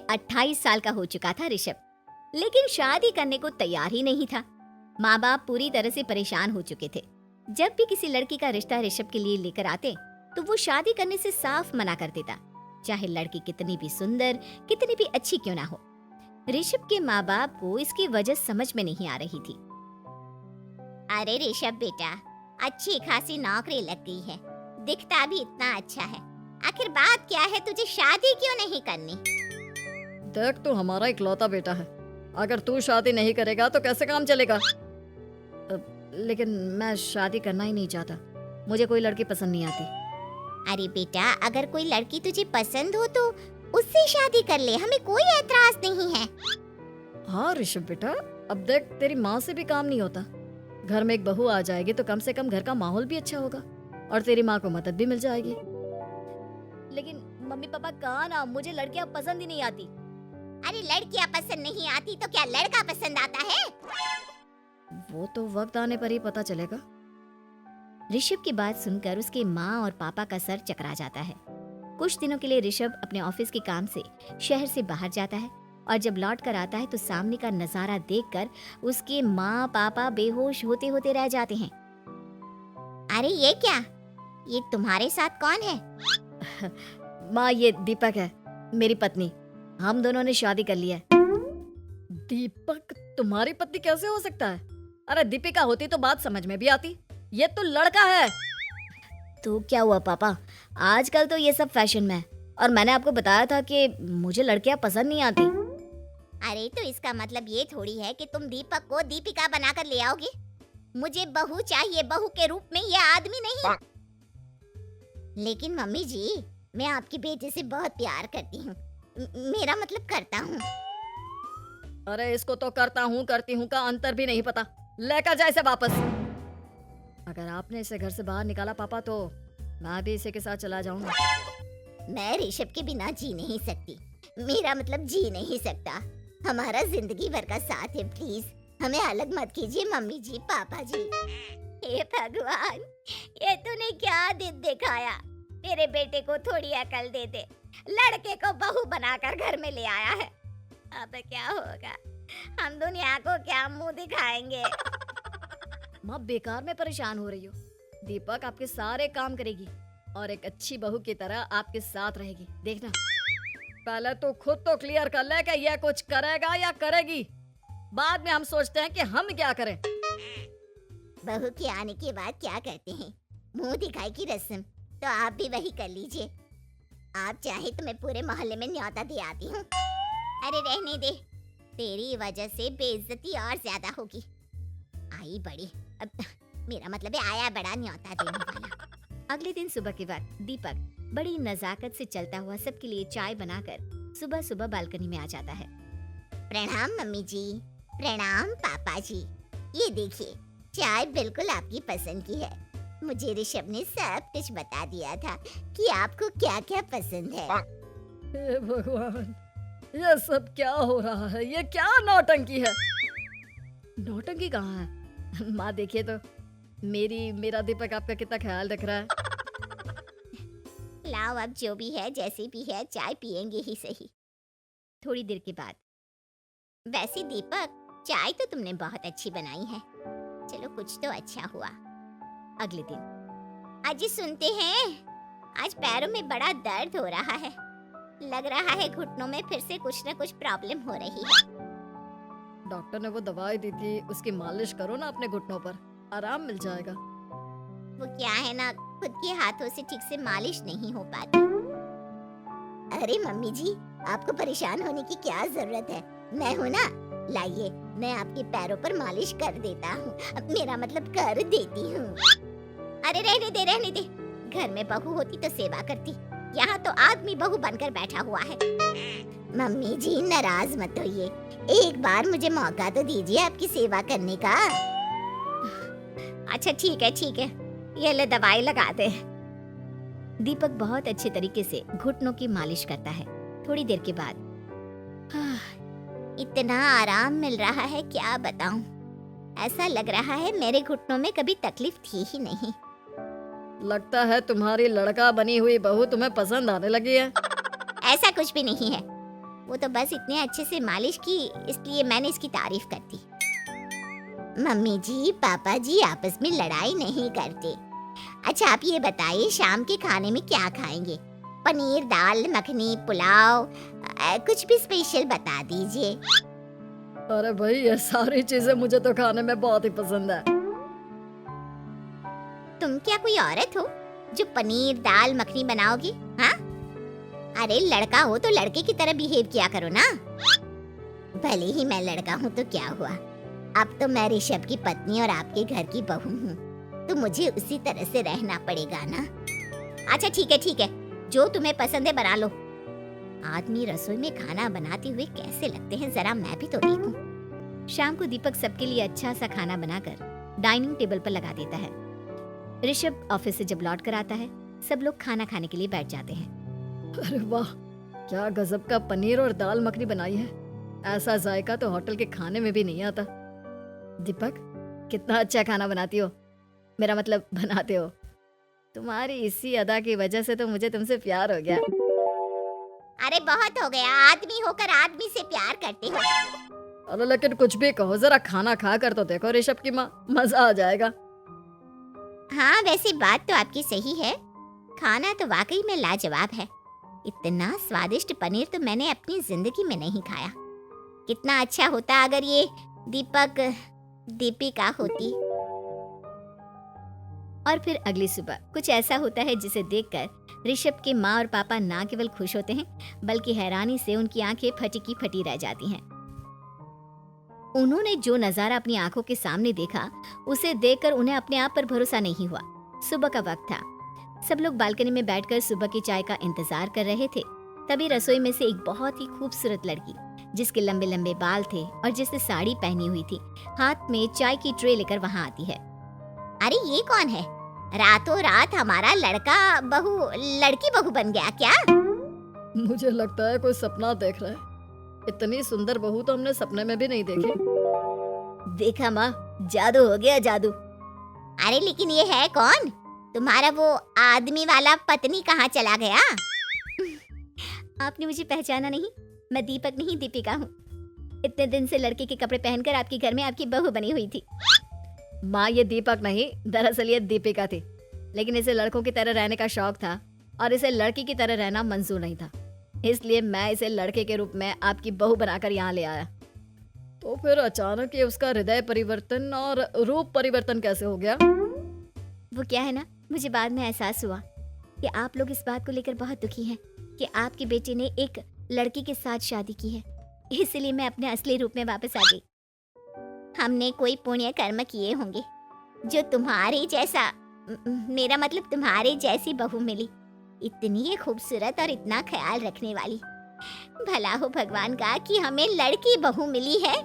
28 साल का हो चुका था ऋषभ, लेकिन शादी करने को तैयार ही नहीं था। माँ बाप पूरी तरह से परेशान हो चुके थे। जब भी किसी लड़की का रिश्ता ऋषभ के लिए लेकर आते तो वो शादी करने से साफ मना कर देता, चाहे लड़की कितनी भी सुंदर, कितनी भी अच्छी क्यों ना हो। ऋषभ के माँ बाप को इसकी वजह समझ में नहीं आ रही थी। अरे ऋषभ बेटा, अच्छी खासी नौकरी लग गई है, दिखता भी इतना अच्छा है, आखिर बात क्या है, तुझे शादी क्यों नहीं करनी? देख, तू हमारा इकलौता बेटा है, अगर तू शादी नहीं करेगा तो कैसे काम चलेगा? लेकिन मैं शादी करना ही नहीं चाहता, मुझे कोई लड़की पसंद नहीं आती। अरे बेटा, अगर कोई लड़की तुझे पसंद हो तो उससे शादी कर ले, हमें कोई ऐतराज नहीं है। हाँ ऋषभ बेटा, अब देख, तेरी माँ से भी काम नहीं होता। घर में एक बहू आ जाएगी तो कम से कम घर का माहौल भी अच्छा होगा और तेरी माँ को मदद भी मिल जाएगी। लेकिन मम्मी पापा कहा ना, मुझे लड़कियां पसंद ही नहीं आती। अरे लड़कियां पसंद नहीं आती तो क्या लड़का पसंद आता है? वो तो वक्त आने पर ही पता चलेगा। ऋषभ की बात सुनकर उसके माँ और पापा का सर चकरा जाता है। कुछ दिनों के लिए ऋषभ अपने ऑफिस के काम से शहर से बाहर जाता है और जब लौट कर आता है तो सामने का नजारा देखकर उसके माँ पापा बेहोश होते होते रह जाते हैं। अरे ये क्या, ये तुम्हारे साथ कौन है? माँ, ये दीपक है, मेरी पत्नी। हम दोनों ने शादी कर लिया है। दीपक तुम्हारी पत्नी कैसे हो सकता है? अरे दीपिका होती तो बात समझ में भी आती, ये तो लड़का है। तो क्या हुआ पापा, आजकल तो ये सब फैशन में है और मैंने आपको बताया था कि मुझे लड़कियां पसंद नहीं आती। अरे तो इसका मतलब ये थोड़ी है कि तुम दीपक को दीपिका बनाकर ले आओगे। मुझे बहू चाहिए, बहू के रूप में, ये आदमी नहीं। लेकिन मम्मी जी, मैं आपकी बेटे से बहुत प्यार करती हूँ, मेरा मतलब करता हूँ। अरे इसको तो करती हूँ का अंतर भी नहीं पता, लेकर जा इसे वापस। अगर आपने इसे घर से बाहर निकाला पापा तो मैं भी इसे के साथ चला जाऊंगा। मैं ऋषभ के बिना जी नहीं सकती, मेरा मतलब जी नहीं सकता। हमारा जिंदगी भर का साथ है, प्लीज हमें अलग मत कीजिए मम्मी जी, पापा जी। हे भगवान, ये तूने क्या दिन दिखाया? तेरे बेटे को थोड़ी अकल दे दे, लड़के को बहू बनाकर घर में ले आया है। अब क्या होगा, हम दुनिया को क्या मुंह दिखाएंगे? माँ बेकार में परेशान हो रही हो। दीपक आपके सारे काम करेगी और एक अच्छी बहू की तरह आपके साथ रहेगी, देखना। पहले तो खुद तो क्लियर कर ले कि यह कुछ करेगा या करेगी, बाद में हम सोचते हैं कि हम क्या करें। बहू के आने के बाद क्या कहते हैं, मुंह दिखाई की रस्म, तो आप भी वही कर लीजिए। आप चाहे तो मैं पूरे मोहल्ले में न्योता दे आती हूँ। अरे रहने दे, तेरी वजह से बेइज्जती और ज्यादा होगी। आई बड़ी, अब मेरा मतलब है आया बड़ा न्योता देने वाला। अगले दिन सुबह के वक्त दीपक बड़ी नजाकत से चलता हुआ सबके लिए चाय बनाकर सुबह सुबह बालकनी में आ जाता है। प्रणाम मम्मी जी, प्रणाम पापा जी। ये देखिए, चाय बिल्कुल आपकी पसंद की है। मुझे ऋषभ ने सब कुछ बता दिया था कि आपको क्या क्या पसंद है। हे भगवान, ये सब क्या हो रहा है? ये क्या नौटंकी है? नौटंकी कहाँ है? माँ देखिए तो, मेरा दीपक आपका कितना ख्याल रख रहा है। लाओ, अब जो भी है जैसे भी है, चाय पियेंगे ही सही। थोड़ी देर के बाद, वैसे दीपक, चाय तो तुमने बहुत अच्छी बनाई है, चलो कुछ तो अच्छा हुआ। अगले दिन, आज सुनते हैं, आज पैरों में बड़ा दर्द हो रहा है, लग रहा है घुटनों में फिर से कुछ न कुछ प्रॉब्लम हो रही है। डॉक्टर ने वो दवाई दी थी, उसकी मालिश करो ना अपने घुटनों पर, आराम मिल जाएगा। वो क्या है ना, खुद के हाथों से ठीक से मालिश नहीं हो पाती। अरे मम्मी जी, आपको परेशान होने की क्या जरूरत है, मैं हूँ ना, लाइए मैं आपके पैरों पर मालिश कर देता हूँ, मेरा मतलब कर देती हूँ। अरे रहने दे, घर में बहू होती तो सेवा करती, यहाँ तो आदमी बहू बनकर बैठा हुआ है। मम्मी जी नाराज मत होइए, एक बार मुझे मौका तो दीजिए आपकी सेवा करने का। अच्छा ठीक है, ये ले दवाई लगा दे। दीपक बहुत अच्छे तरीके से घुटनों की मालिश करता है। थोड़ी देर के बाद, इतना आराम मिल रहा है क्या बताऊं, ऐसा लग रहा है मेरे घुटनों में कभी तकलीफ थी ही नहीं। लगता है तुम्हारी लड़का बनी हुई बहू तुम्हें पसंद आने लगी है। ऐसा कुछ भी नहीं है, वो तो बस इतने अच्छे से मालिश की, इसलिए मैंने इसकी तारीफ कर दी। मम्मी जी, पापा जी आपस में लड़ाई नहीं करते। अच्छा आप ये बताइए, शाम के खाने में क्या खाएंगे? पनीर, दाल मखनी, पुलाव, कुछ भी स्पेशल बता दीजिए। अरे भाई, ये सारी चीजें मुझे तो खाने में बहुत ही पसंद है। तुम क्या कोई औरत हो जो पनीर दाल मखनी बनाओगी? हाँ, अरे लड़का हो तो लड़के की तरह बिहेव किया करो ना। भले ही मैं लड़का हूँ तो क्या हुआ, अब तो मैं ऋषभ की पत्नी और आपके घर की बहू हूँ, तो मुझे उसी तरह से रहना पड़ेगा ना। अच्छा ठीक है, जो तुम्हें पसंद है बना लो। आदमी रसोई में खाना बनाते हुए कैसे लगते हैं, जरा मैं भी तो देखूं। शाम को दीपक सबके लिए अच्छा सा खाना बनाकर डाइनिंग टेबल पर लगा देता है। ऋषभ ऑफिस से जब लौट कर आता है, सब लोग खाना खाने के लिए बैठ जाते हैं। अरे वाह, क्या गजब का पनीर और दाल मखनी बनाई है। ऐसा जायका तो होटल के खाने में भी नहीं आता। दीपक, कितना अच्छा खाना बनाती हो, मेरा मतलब बनाते हो। तुम्हारी इसी अदा की वजह से तो मुझे तुमसे प्यार हो गया। अरे बहुत हो गया, आदमी होकर आदमी से प्यार करते हो। अरे लेकिन कुछ भी कहो, जरा खाना खा कर तो देखो ऋषभ की माँ, मजा आ जाएगा। हाँ वैसे बात तो आपकी सही है, खाना तो वाकई में लाजवाब है। इतना स्वादिष्ट पनीर तो मैंने अपनी जिंदगी में नहीं खाया। कितना अच्छा होता अगर ये दीपिका होती। और फिर अगली सुबह कुछ ऐसा होता है जिसे देखकर ऋषभ के माँ और पापा ना केवल खुश होते हैं, बल्कि हैरानी से उनकी आंखें फटी की फटी रह जाती हैं। उन्होंने जो नजारा अपनी आंखों के सामने देखा, उसे देखकर उन्हें अपने आप पर भरोसा नहीं हुआ। सुबह का वक्त था, सब लोग बालकनी में बैठकर सुबह की चाय का इंतजार कर रहे थे। तभी रसोई में से एक बहुत ही खूबसूरत लड़की, जिसके लंबे लंबे बाल थे और जिसने साड़ी पहनी हुई थी, हाथ में चाय की ट्रे लेकर वहां आती है। अरे ये कौन है? रातों रात हमारा लड़की बहू बन गया क्या? मुझे लगता है कोई सपना देख रहा है। इतनी सुंदर बहू तो हमने सपने में भी नहीं देखी। देखा माँ, जादू हो गया, जादू। अरे लेकिन ये है कौन? तुम्हारा वो आदमी वाला पत्नी कहाँ चला गया? आपने मुझे पहचाना नहीं? मैं दीपक नहीं, दीपिका हूँ। इतने दिन से लड़के के कपड़े पहनकर आपके घर में आपकी बहू बनी हुई थी। माँ, ये दीपक नहीं, दरअसल ये दीपिका थी। लेकिन इसे लड़कों की तरह रहने का शौक था और इसे लड़की की तरह रहना मंजूर नहीं था, इसलिए मैं इसे लड़के के रूप में आपकी बहू बनाकर यहाँ ले आया। तो फिर अचानक ये उसका हृदय परिवर्तन और रूप परिवर्तन कैसे हो गया? वो क्या है ना, मुझे बाद में एहसास हुआ कि आप लोग इस बात को लेकर बहुत दुखी हैं कि आपके बेटे ने एक लड़की के साथ शादी की है, इसलिए मैं अपने असली रूप में वापस आ गई। हमने कोई पुण्य कर्म किए होंगे जो तुम्हारे जैसा, मेरा मतलब तुम्हारे जैसी बहू मिली, इतनी खूबसूरत और इतना ख्याल रखने वाली। भला हो भगवान का कि हमें लड़की बहू मिली है।